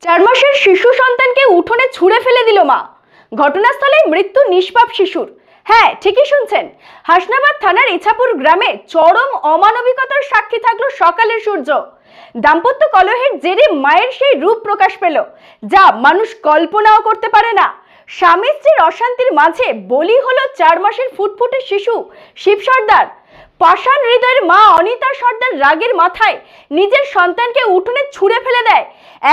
4 মাসের শিশু সন্তানকে উঠোনে ছুঁড়ে ফেলে দিল মা। ঘটনাস্থলে মৃত্যু নিষ্পাপ শিশুর। হ্যাঁ, ঠিকই শুনছেন, হাসনাবাদ থানার ইছাপুর গ্রামে চরম অমানবিকতার সাক্ষী থাকলো সকালের সূর্য। দাম্পত্য কলহের জেরে মায়ের সেই রূপ প্রকাশ পেল যা মানুষ কল্পনাও করতে পারে না। স্বামী স্ত্রীর অশান্তির মাঝে বলি হলো 4 মাসের ফুটফুটে শিশু শিব সর্দার। পাষাণ হৃদয়ের মা অনিতা সর্দার রাগের মাথায় নিজের সন্তানকে উঠোনে ছুঁড়ে ফেলে দেয়।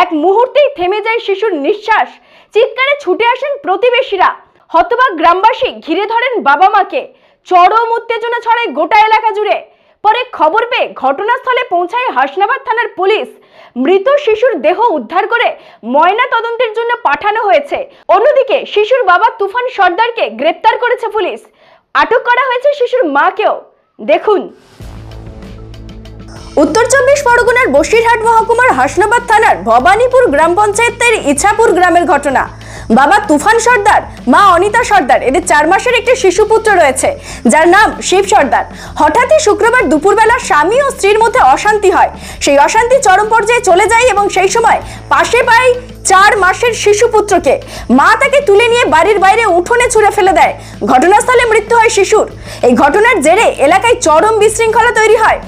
এক মুহূর্তেই থেমে যায় শিশুর নিঃশ্বাস। চিৎকারে ছুটে আসেন প্রতিবেশীরা। হতবাক গ্রামবাসী ঘিরে ধরেন বাবা মাকে। চরম উত্তেজনা ছড়ায় গোটা এলাকা জুড়ে। পরে খবর পেয়ে ঘটনাস্থলে পৌঁছায় হাসনাবাদ থানার পুলিশ। মৃত শিশুর দেহ উদ্ধার করে ময়না তদন্তের জন্য পাঠানো হয়েছে। অন্যদিকে শিশুর বাবা তুফান সর্দারকে গ্রেপ্তার করেছে পুলিশ। আটক করা হয়েছে শিশুর মাকেও। দেখুন, উত্তর 24 পরগনার বসিরহাট মহকুমার হাসনাবাদ থানার ভবানীপুর গ্রাম পঞ্চায়েতের ইছাপুর গ্রামের ঘটনা। বাবা তুফান সর্দার, মা অনিতা সর্দার, এদের 4 মাসের একটি শিশুপুত্র রয়েছে যার নাম শিব সর্দার। হঠাৎই শুক্রবার দুপুরবেলা স্বামী ও স্ত্রীর মধ্যে অশান্তি হয়। সেই অশান্তি চরম পর্যায়ে চলে যায় এবং সেই সময় পাশে পায় 4 মাসের শিশুপুত্রকে। মা তাকে তুলে নিয়ে বাড়ির বাইরে উঠোনে ছুঁড়ে ফেলে দেয়। ঘটনাস্থলে মৃত্যু হয় শিশুর। এই ঘটনার জেরে এলাকায় চরম বিশৃঙ্খলা তৈরি হয়।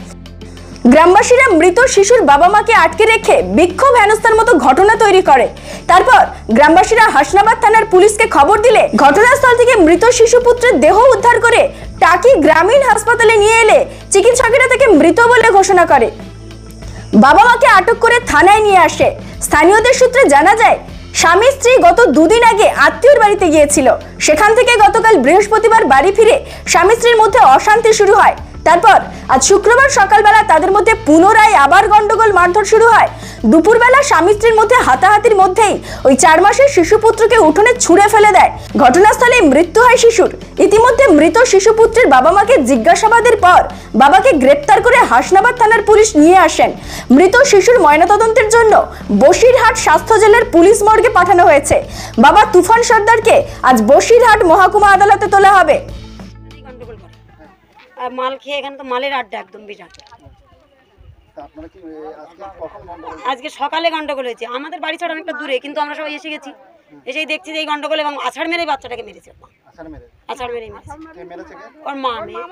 গ্রামবাসীরা মৃত শিশুর বাবা মাকে আটকে রেখে বিক্ষোভ হেনস্থার মতো ঘটনা তৈরি করে। তারপর গ্রামবাসীরা হাসনাবাদ থানার পুলিশকে খবর দিলে ঘটনাস্থল থেকে মৃত শিশুপুত্রের দেহ উদ্ধার করে টাকি গ্রামীণ হাসপাতালে নিয়ে এলে চিকিৎসকেরা তাকে মৃত বলে ঘোষণা করে। বাবা মাকে আটক করে থানায় নিয়ে আসে। স্থানীয়দের সূত্রে জানা যায়, স্বামী স্ত্রী গত 2 দিন আগে আত্মীয়র বাড়িতে গিয়েছিল। সেখান থেকে গতকাল বৃহস্পতিবার বাড়ি ফিরে স্বামী স্ত্রীর মধ্যে অশান্তি শুরু হয়। তারপর আজ শুক্রবার সকালবেলা তাদের মধ্যে পুনরায় আবার গন্ডগোল, মারধর শুরু হয়। দুপুরবেলা স্বামী স্ত্রীর মধ্যে হাতাহাতির মধ্যেই ওই 4 মাসের শিশুপুত্রকে উঠোনে ছুঁড়ে ফেলে দেয়। ঘটনাস্থলে মৃত্যু হয় শিশুর। ইতিমধ্যে মৃত শিশুপুত্রের বাবা মাকে জিজ্ঞাসাবাদের পর বাবাকে গ্রেপ্তার করে হাসনাবাদ থানার পুলিশ নিয়ে আসেন। মৃত শিশুর ময়নাতদন্তের জন্য বসিরহাট স্বাস্থ্য জেলার পুলিশ মর্গে পাঠানো হয়েছে। বাবা তুফান সর্দারকে আজ বসিরহাট মহকুমা আদালতে তোলা হবে। আর মাল খেয়ে এখানে তো মালের আড্ডা একদম বিরাট। আজকে সকালে গন্ডগোল হয়েছে। আমাদের বাড়ি ছাড়া অনেকটা দূরে, কিন্তু আমরা সবাই এসে গেছি। এসেই দেখছি যে এই গন্ডগোল, এবং আছাড় মেরে বাচ্চাটাকে মেরেছে। আছাড় মেরে ওর মা, মেয়ে,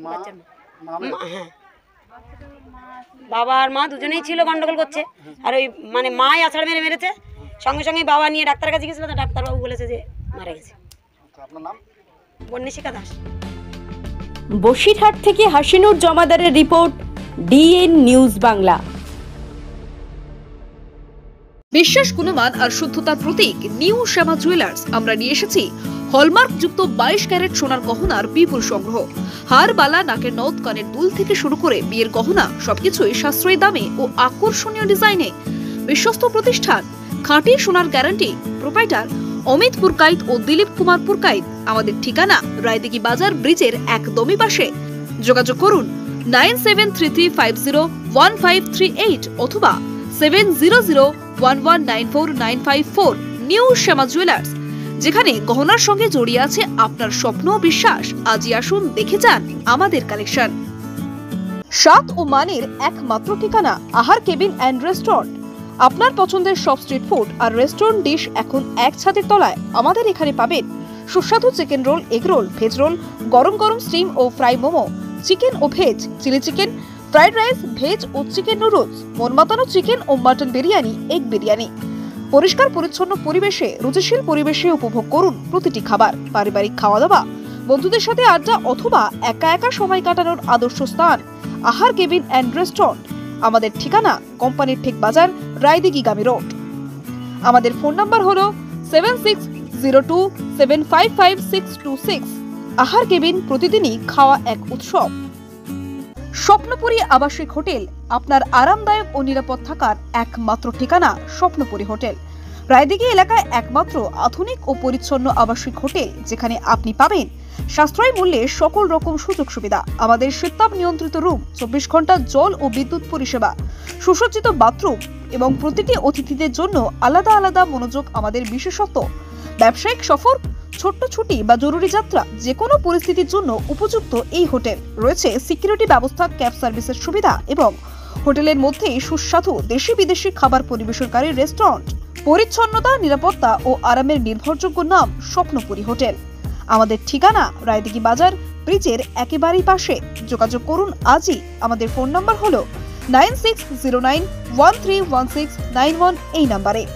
বাচ্চার মা। হ্যাঁ, বাবা আর মা দুজনেই ছিল, গন্ডগোল করছে। আর ওই মানে মাই আছাড় মেরে মেরেছে। সঙ্গে সঙ্গে বাবা নিয়ে ডাক্তারের কাছে গেছিল। ডাক্তারবাবু বলেছে যে মারা গেছে। বন্নিশিকা দাস। বসিরহাট থেকে হাসিনুর জমাদারের রিপোর্ট, ডিএন নিউজ বাংলা। বিশ্বাস, গুণমান আর শুদ্ধতার প্রতীক নিউ শ্যামা জুয়েলার্স। আমরা নিয়ে এসেছি হলমার্ক যুক্ত 22 ক্যারেট সোনার গহনার বিপুল সংগ্রহ। হার, বালা, নাকের নথ, কানের দুল থেকে শুরু করে বিয়ের গহনা সবকিছুই সাশ্রয়ী দামে ও আকর্ষণীয় ডিজাইনে। বিশ্বস্ত প্রতিষ্ঠান, খাঁটি সোনার গ্যারান্টি। প্রোপাইটার অমিত পুরকাইত ও দিলীপ কুমার পুরকাইত। আমাদের ঠিকানা রায়দিঘি বাজার ব্রিজের একদমই পাশে। যোগাযোগ করুন 9733501538 অথবা 7001194954। নিউ শ্যামা জুয়েলার্স, যেখানে গহনার সঙ্গে জড়িয়ে আছে আপনার স্বপ্ন ও বিশ্বাস। আজই আসুন, দেখে যান আমাদের কালেকশন। স্বাদ ও মানের একমাত্র ঠিকানা আহার কেবিন অ্যান্ড রেস্টুরেন্ট। আপনার পছন্দের সব স্ট্রিট ফুড আর রেস্টুরেন্ট ডিশ এখন এক ছাদের তলায়। আমাদের এখানে পাবেন সুস্বাদু chicken roll, egg roll, veg roll, গরম গরম স্টিম ও ফ্রাই মোমো, চিকেন ও veg, chilli chicken, fried rice, veg ও চিকেন নুডলস, মন মাতানো চিকেন ও মাটন বিরিয়ানি, এগ বিরিয়ানি। পরিষ্কার পরিচ্ছন্ন পরিবেশে, রুচিশীল পরিবেশে উপভোগ করুন প্রতিটি খাবার। পারিবারিক খাওয়া দাওয়া, বন্ধুদের সাথে আড্ডা অথবা একা একা সময় কাটানোর আদর্শ স্থান আহার কেবিন অ্যান্ড রেস্টুরেন্ট। আমাদের ঠিকানা কোম্পানির ঠিক বাজার, রায়দিঘি গামী রোড। আমাদের ফোন নাম্বার হলো 7602755626। আহার কেবিন, প্রতিদিনই খাওয়া এক উৎসব। স্বপ্নপুরী আবাসিক হোটেল, আপনার আরামদায়ক ও নিরাপদ থাকার একমাত্র ঠিকানা স্বপ্নপুরী হোটেল। রায়দিঘি এলাকায় একমাত্র আধুনিক ও পরিচ্ছন্ন আবাসিক হোটেল, যেখানে আপনি পাবেন সাশ্রয়ী মূল্যে সকল রকম সুযোগ সুবিধা। আমাদের শীততাপ নিয়ন্ত্রিত রুম, 24 ঘন্টা জল ও বিদ্যুৎ পরিষেবা, সুসজ্জিত বাথরুম এবং প্রতিটি অতিথিদের জন্য আলাদা আলাদা মনোযোগ আমাদের বিশেষত্ব। ব্যবসায়িক সফর, ছোট্ট ছুটি বা জরুরি যাত্রা, যে কোনো পরিস্থিতির জন্য উপযুক্ত এই হোটেল। রয়েছে সিকিউরিটি ব্যবস্থা, ক্যাব সার্ভিসের সুবিধা এবং হোটেলের মধ্যেই সুস্বাদু দেশি বিদেশি খাবার পরিবেশনকারী রেস্টুরেন্ট। পরিচ্ছন্নতা, নিরাপত্তা ও আরামের নির্ভরযোগ্য নাম স্বপ্নপুরী হোটেল। আমাদের ঠিকানা রায়দিঘি বাজার ব্রিজের একেবারেই পাশে। যোগাযোগ করুন আজই। আমাদের ফোন নাম্বার হলো 9609131691 এই নাম্বারে।